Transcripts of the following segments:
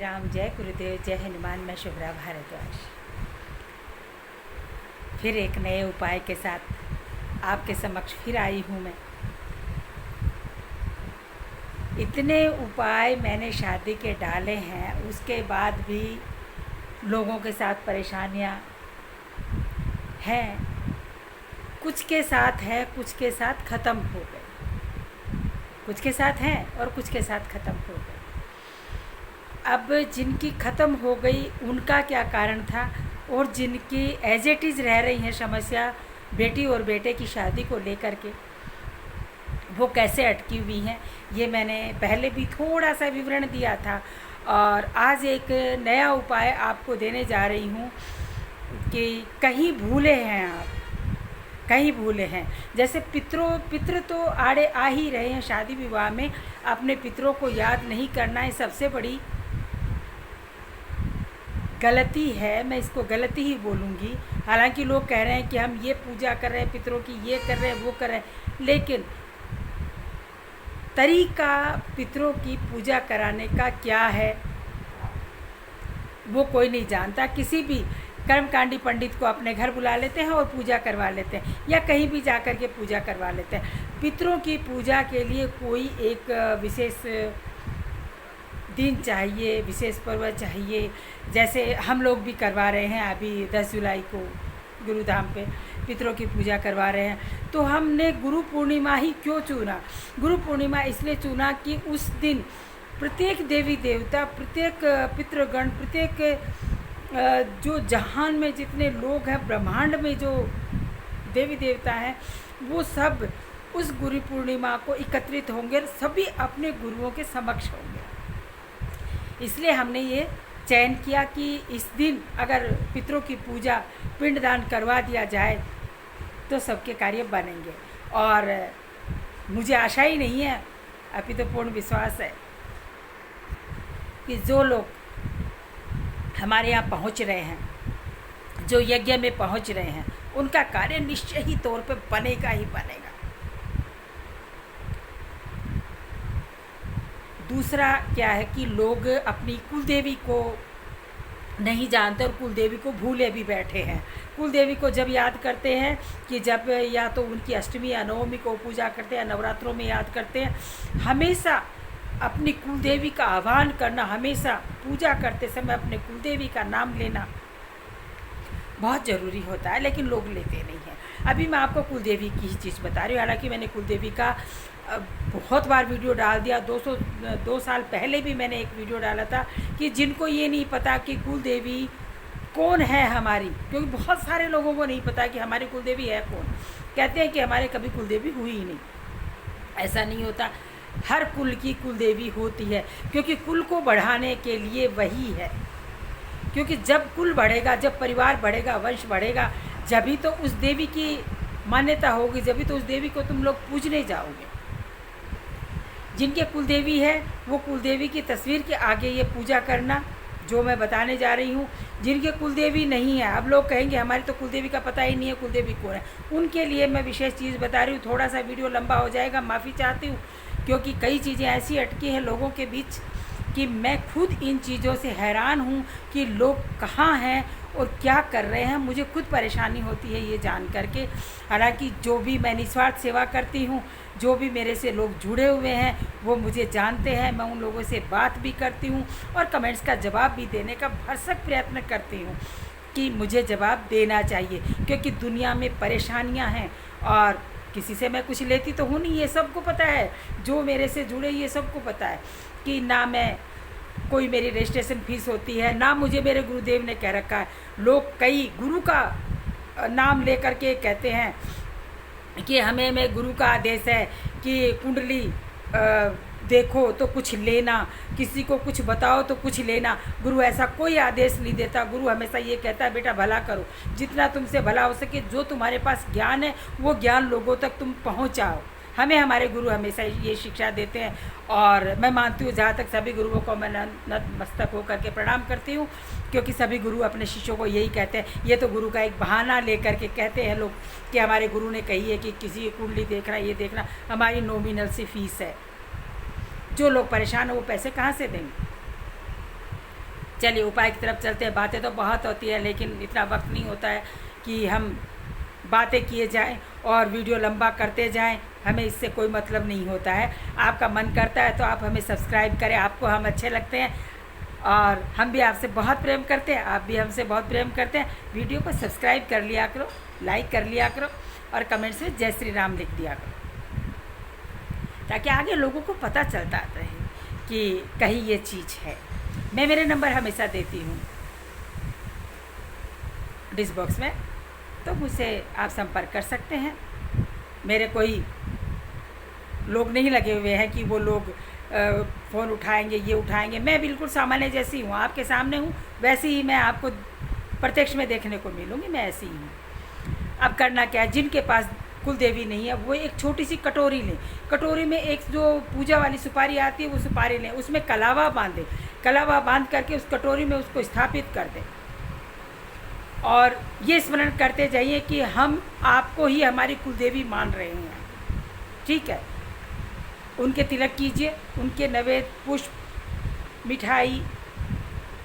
राम, जय गुरुदेव, जय हनुमान। मैं शुभ्रा भारद्वाज फिर एक नए उपाय के साथ आपके समक्ष फिर आई हूँ मैं। इतने उपाय मैंने शादी के डाले हैं, उसके बाद भी लोगों के साथ परेशानियाँ हैं। कुछ के साथ है, कुछ के साथ ख़त्म हो गए, कुछ के साथ हैं और कुछ के साथ ख़त्म हो गए। अब जिनकी ख़त्म हो गई उनका क्या कारण था, और जिनकी एज इट इज़ रह रही हैं समस्या बेटी और बेटे की शादी को लेकर के, वो कैसे अटकी हुई हैं, ये मैंने पहले भी थोड़ा सा विवरण दिया था। और आज एक नया उपाय आपको देने जा रही हूँ कि कहीं भूले हैं आप, कहीं भूले हैं। जैसे पितृ तो आड़े आ ही रहे हैं शादी विवाह में, अपने पितरों को याद नहीं करना है सबसे बड़ी गलती है। मैं इसको गलती ही बोलूँगी। हालांकि लोग कह रहे हैं कि हम ये पूजा कर रहे हैं पितरों की, ये कर रहे हैं, वो कर रहे हैं, लेकिन तरीका पितरों की पूजा कराने का क्या है वो कोई नहीं जानता। किसी भी कर्मकांडी पंडित को अपने घर बुला लेते हैं और पूजा करवा लेते हैं, या कहीं भी जाकर के पूजा करवा लेते हैं। पितरों की पूजा के लिए कोई एक विशेष दिन चाहिए, विशेष पर्व चाहिए। जैसे हम लोग भी करवा रहे हैं, अभी 10 जुलाई को गुरुधाम पे पितरों की पूजा करवा रहे हैं। तो हमने गुरु पूर्णिमा ही क्यों चुना? गुरु पूर्णिमा इसलिए चुना कि उस दिन प्रत्येक देवी देवता, प्रत्येक पितृगण, प्रत्येक जो जहान में जितने लोग हैं, ब्रह्मांड में जो देवी देवता हैं, वो सब उस गुरु पूर्णिमा को एकत्रित होंगे, सभी अपने गुरुओं के समक्ष होंगे। इसलिए हमने ये चयन किया कि इस दिन अगर पितरों की पूजा पिंडदान करवा दिया जाए तो सबके कार्य बनेंगे। और मुझे आशा ही नहीं है, अभी तो पूर्ण विश्वास है कि जो लोग हमारे यहाँ पहुँच रहे हैं, जो यज्ञ में पहुँच रहे हैं, उनका कार्य निश्चय ही तौर पे बनेगा ही बनेगा। दूसरा क्या है कि लोग अपनी कुलदेवी को नहीं जानते और कुलदेवी को भूले भी बैठे हैं। कुलदेवी को जब याद करते हैं कि जब या तो उनकी अष्टमी या नवमी को पूजा करते हैं, नवरात्रों में याद करते हैं। हमेशा अपनी कुलदेवी का आह्वान करना, हमेशा पूजा करते समय अपने कुलदेवी का नाम लेना बहुत ज़रूरी होता है, लेकिन लोग लेते नहीं हैं। अभी मैं आपको कुलदेवी की ही चीज़ बता रही हूँ। हालांकि मैंने कुलदेवी का बहुत बार वीडियो डाल दिया। 2 साल पहले भी मैंने एक वीडियो डाला था कि जिनको ये नहीं पता कि कुलदेवी कौन है हमारी, क्योंकि बहुत सारे लोगों को नहीं पता कि हमारी कुलदेवी है कौन। कहते हैं कि हमारे कभी कुलदेवी हुई ही नहीं। ऐसा नहीं होता, हर कुल की कुलदेवी होती है, क्योंकि कुल को बढ़ाने के लिए वही है। क्योंकि जब कुल बढ़ेगा, जब परिवार बढ़ेगा, वंश बढ़ेगा, जभी तो उस देवी की मान्यता होगी, जभी तो उस देवी को तुम लोग पूजने जाओगे। जिनके कुलदेवी है वो कुलदेवी की तस्वीर के आगे ये पूजा करना जो मैं बताने जा रही हूँ। जिनके कुलदेवी नहीं है, अब लोग कहेंगे हमारी तो कुलदेवी का पता ही नहीं है कुलदेवी कौन है, उनके लिए मैं विशेष चीज़ बता रही हूँ। थोड़ा सा वीडियो लंबा हो जाएगा, माफ़ी चाहती हूँ, क्योंकि कई चीज़ें ऐसी अटकी हैं लोगों के बीच कि मैं खुद इन चीज़ों से हैरान हूँ कि लोग कहाँ हैं और क्या कर रहे हैं। मुझे खुद परेशानी होती है ये जान करके। हालांकि जो भी मैं निस्वार्थ सेवा करती हूँ, जो भी मेरे से लोग जुड़े हुए हैं वो मुझे जानते हैं। मैं उन लोगों से बात भी करती हूँ और कमेंट्स का जवाब भी देने का भरसक प्रयत्न करती हूँ कि मुझे जवाब देना चाहिए, क्योंकि दुनिया में परेशानियाँ हैं और किसी से मैं कुछ लेती तो हूँ नहीं, ये सबको पता है। जो मेरे से जुड़े ये सबको पता है कि ना मैं कोई मेरी रजिस्ट्रेशन फीस होती है, ना मुझे मेरे गुरुदेव ने कह रखा है। लोग कई गुरु का नाम लेकर के कहते हैं कि हमें गुरु का आदेश है कि कुंडली देखो तो कुछ लेना, किसी को कुछ बताओ तो कुछ लेना। गुरु ऐसा कोई आदेश नहीं देता। गुरु हमेशा ये कहता है बेटा भला करो, जितना तुमसे भला हो सके, जो तुम्हारे पास ज्ञान है वो ज्ञान लोगों तक तुम पहुँचाओ। हमें हमारे गुरु हमेशा ये शिक्षा देते हैं। और मैं मानती हूँ, जहाँ तक सभी गुरुओं को मैं नतमस्तक होकर के प्रणाम करती हूँ, क्योंकि सभी गुरु अपने शिष्यों को यही कहते हैं। ये तो गुरु का एक बहाना लेकर के कहते हैं लोग कि हमारे गुरु ने कही है कि किसी की कुंडली देखना, ये देखना। हमारी नॉमिनल सी फीस है। जो लोग परेशान हो वो पैसे कहाँ से देंगे? चलिए उपाय की तरफ चलते हैं। बातें तो बहुत होती है, लेकिन इतना वक्त नहीं होता है कि हम बातें किए जाएं और वीडियो लंबा करते जाएं। हमें इससे कोई मतलब नहीं होता है। आपका मन करता है तो आप हमें सब्सक्राइब करें, आपको हम अच्छे लगते हैं और हम भी आपसे बहुत प्रेम करते हैं, आप भी हमसे बहुत प्रेम करते हैं। वीडियो को सब्सक्राइब कर लिया करो, लाइक कर लिया करो और कमेंट्स में जय श्री राम लिख दिया करो, ताकि आगे लोगों को पता चलता रहे कि कहीं ये चीज़ है। मैं मेरे नंबर हमेशा देती हूँ डिस्क बॉक्स में, तो मुझसे आप संपर्क कर सकते हैं। मेरे कोई लोग नहीं लगे हुए हैं कि वो लोग फ़ोन उठाएंगे, ये उठाएंगे। मैं बिल्कुल सामान्य जैसी हूँ, आपके सामने हूँ, वैसे ही मैं आपको प्रत्यक्ष में देखने को मिलूँगी। मैं ऐसी ही हूँ। अब करना क्या है, जिनके पास कुल देवी नहीं है वो एक छोटी सी कटोरी लें। कटोरी में एक जो पूजा वाली सुपारी आती है वो सुपारी लें, उसमें कलावा बांधें। कलावा बांध करके उस कटोरी में उसको स्थापित कर दें और ये स्मरण करते जाइए कि हम आपको ही हमारी कुलदेवी मान रहे हैं। ठीक है, उनके तिलक कीजिए, उनके नैवेद्य, पुष्प, मिठाई,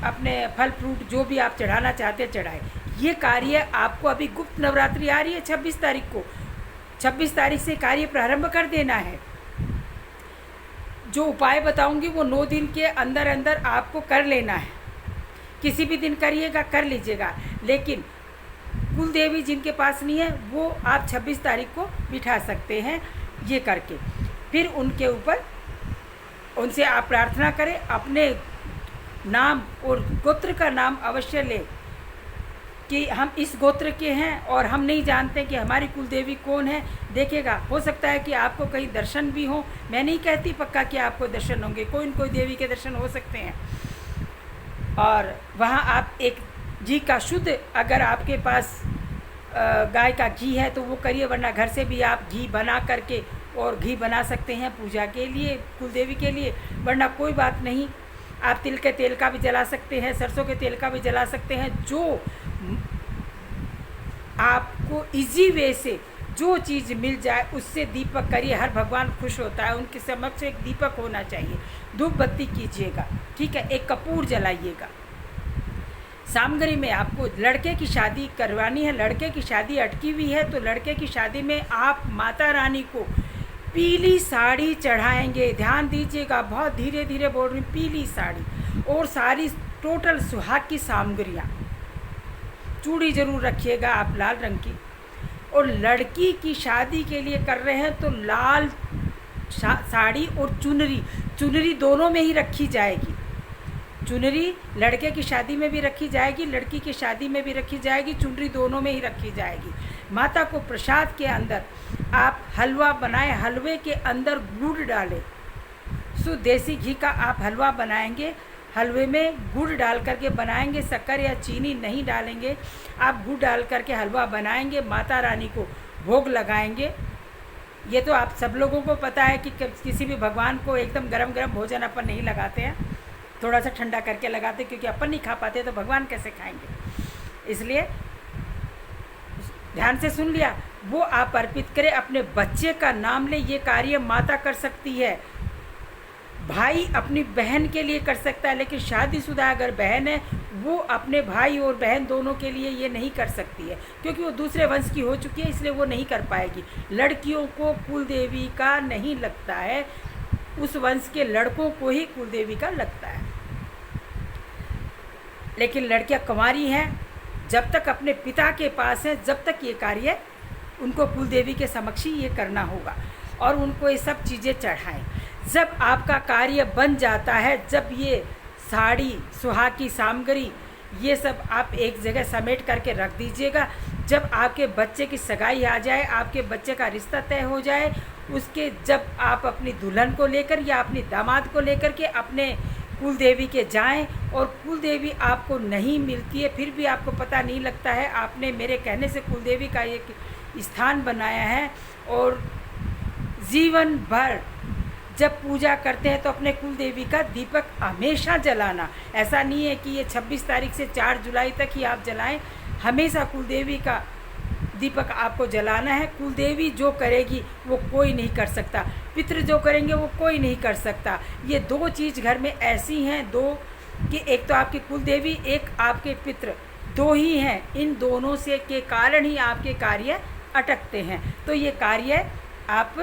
अपने फल फ्रूट जो भी आप चढ़ाना चाहते हैं चढ़ाएं। ये कार्य आपको अभी गुप्त नवरात्रि आ रही है 26 तारीख को, 26 तारीख से कार्य प्रारंभ कर देना है। जो उपाय बताऊंगी वो 9 दिन के अंदर अंदर आपको कर लेना है। किसी भी दिन करिएगा, कर लीजिएगा, लेकिन कुल देवी जिनके पास नहीं है वो आप 26 तारीख को बिठा सकते हैं ये करके। फिर उनके ऊपर उनसे आप प्रार्थना करें, अपने नाम और गोत्र का नाम अवश्य लें कि हम इस गोत्र के हैं और हम नहीं जानते कि हमारी कुल देवी कौन है। देखिएगा, हो सकता है कि आपको कहीं दर्शन भी हो। मैं नहीं कहती पक्का कि आपको दर्शन होंगे, कोई न कोई देवी के दर्शन हो सकते हैं। और वहाँ आप एक घी का शुद्ध, अगर आपके पास गाय का घी है तो वो करिए, वरना घर से भी आप घी बना करके और घी बना सकते हैं पूजा के लिए, कुल देवी के लिए। वरना कोई बात नहीं, आप तिल के तेल का भी जला सकते हैं, सरसों के तेल का भी जला सकते हैं। जो आपको इजी वे से जो चीज़ मिल जाए उससे दीपक करिए। हर भगवान खुश होता है, उनके समक्ष एक दीपक होना चाहिए। धूप बत्ती कीजिएगा, ठीक है, एक कपूर जलाइएगा। सामग्री में आपको लड़के की शादी करवानी है, लड़के की शादी अटकी हुई है तो लड़के की शादी में आप माता रानी को पीली साड़ी चढ़ाएंगे। ध्यान दीजिएगा, बहुत धीरे धीरे बोल रही हूँ, पीली साड़ी और सारी टोटल सुहाग की सामग्रियाँ। चूड़ी जरूर रखिएगा आप लाल रंग की। और लड़की की शादी के लिए कर रहे हैं तो लाल साड़ी और चुनरी दोनों में ही रखी जाएगी। चुनरी लड़के की शादी में भी रखी जाएगी, लड़की की शादी में भी रखी जाएगी, चुनरी दोनों में ही रखी जाएगी। माता को प्रसाद के अंदर आप हलवा बनाएं, हलवे के अंदर गुड़ डालें। शुद्ध देसी घी का आप हलवा बनाएंगे, हलवे में गुड़ डाल करके बनाएंगे, शक्कर या चीनी नहीं डालेंगे। आप गुड़ डाल करके हलवा बनाएंगे, माता रानी को भोग लगाएंगे। ये तो आप सब लोगों को पता है कि किसी भी भगवान को एकदम गरम गरम भोजन अपन नहीं लगाते हैं, थोड़ा सा ठंडा करके लगाते, क्योंकि अपन नहीं खा पाते तो भगवान कैसे खाएंगे। इसलिए ध्यान से सुन लिया, वो आप अर्पित करें, अपने बच्चे का नाम ले। ये कार्य माता कर सकती है, भाई अपनी बहन के लिए कर सकता है, लेकिन शादीशुदा अगर बहन है वो अपने भाई और बहन दोनों के लिए ये नहीं कर सकती है, क्योंकि वो दूसरे वंश की हो चुकी है, इसलिए वो नहीं कर पाएगी। लड़कियों को कुल देवी का नहीं लगता है, उस वंश के लड़कों को ही कुल देवी का लगता है। लेकिन लड़कियां कुंवारी हैं, जब तक अपने पिता के पास है, जब तक ये कार्य उनको कुल देवी के समक्ष ही ये करना होगा और उनको ये सब चीज़ें चढ़ाएं। जब आपका कार्य बन जाता है, जब ये साड़ी, सुहाग की सामग्री, ये सब आप एक जगह समेट करके रख दीजिएगा। जब आपके बच्चे की सगाई आ जाए, आपके बच्चे का रिश्ता तय हो जाए, उसके जब आप अपनी दुल्हन को लेकर या अपनी दामाद को लेकर के अपने कुल देवी के जाएं और कुल देवी आपको नहीं मिलती है, फिर भी आपको पता नहीं लगता है, आपने मेरे कहने से कुल देवी का एक स्थान बनाया है और जीवन भर जब पूजा करते हैं तो अपने कुल देवी का दीपक हमेशा जलाना। ऐसा नहीं है कि ये 26 तारीख से 4 जुलाई तक ही आप जलाएं, हमेशा कुल देवी का दीपक आपको जलाना है। कुल देवी जो करेगी वो कोई नहीं कर सकता, पितृ जो करेंगे वो कोई नहीं कर सकता। ये दो चीज़ घर में ऐसी हैं, दो कि एक तो आपकी कुल देवी, एक आपके पितृ, दो ही हैं। इन दोनों से के कारण ही आपके कार्य अटकते हैं। तो ये कार्य आप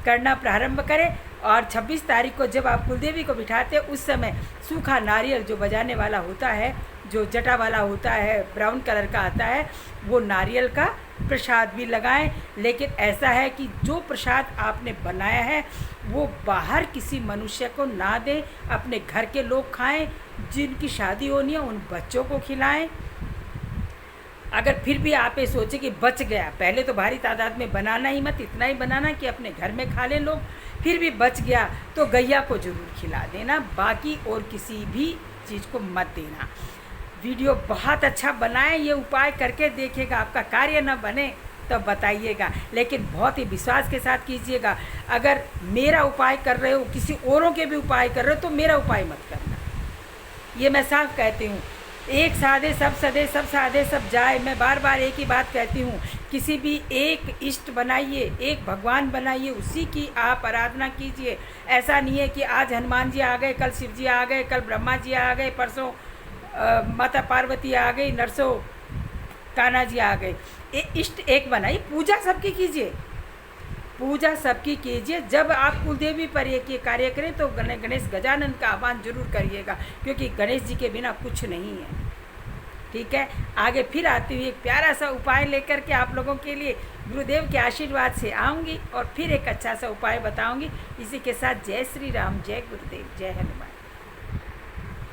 करना प्रारंभ करें। और 26 तारीख को जब आप कुलदेवी को बिठाते उस समय सूखा नारियल जो बजाने वाला होता है, जो जटा वाला होता है, ब्राउन कलर का आता है, वो नारियल का प्रसाद भी लगाएं। लेकिन ऐसा है कि जो प्रसाद आपने बनाया है वो बाहर किसी मनुष्य को ना दें, अपने घर के लोग खाएं, जिनकी शादी होनी है उन बच्चों को खिलाएं। अगर फिर भी आप ये सोचें कि बच गया, पहले तो भारी तादाद में बनाना ही मत, इतना ही बनाना कि अपने घर में खा लें लोग, फिर भी बच गया तो गैया को ज़रूर खिला देना, बाकी और किसी भी चीज़ को मत देना। वीडियो बहुत अच्छा बनाए, ये उपाय करके देखिएगा, आपका कार्य न बने तो बताइएगा, लेकिन बहुत ही विश्वास के साथ कीजिएगा। अगर मेरा उपाय कर रहे हो, किसी औरों के भी उपाय कर रहे हो, तो मेरा उपाय मत करना, ये मैं साफ कहती हूँ। एक साधे सब सदे, सब साधे सब जाए। मैं बार बार एक ही बात कहती हूँ, किसी भी एक इष्ट बनाइए, एक भगवान बनाइए, उसी की आप आराधना कीजिए। ऐसा नहीं है कि आज हनुमान जी आ गए, कल शिव जी आ गए, कल ब्रह्मा जी आ गए, परसों माता पार्वती आ गई, नरसों कान्हा जी आ गए। इष्ट एक बनाइए, पूजा सबकी कीजिए, पूजा सबकी कीजिए। जब आप कुलदेवी पर एक ये कार्य करें तो गणेश गजानन का आह्वान जरूर करिएगा, क्योंकि गणेश जी के बिना कुछ नहीं है। ठीक है, आगे फिर आती हुई एक प्यारा सा उपाय लेकर के आप लोगों के लिए गुरुदेव के आशीर्वाद से आऊँगी और फिर एक अच्छा सा उपाय बताऊँगी। इसी के साथ जय श्री राम, जय गुरुदेव, जय हनुमान।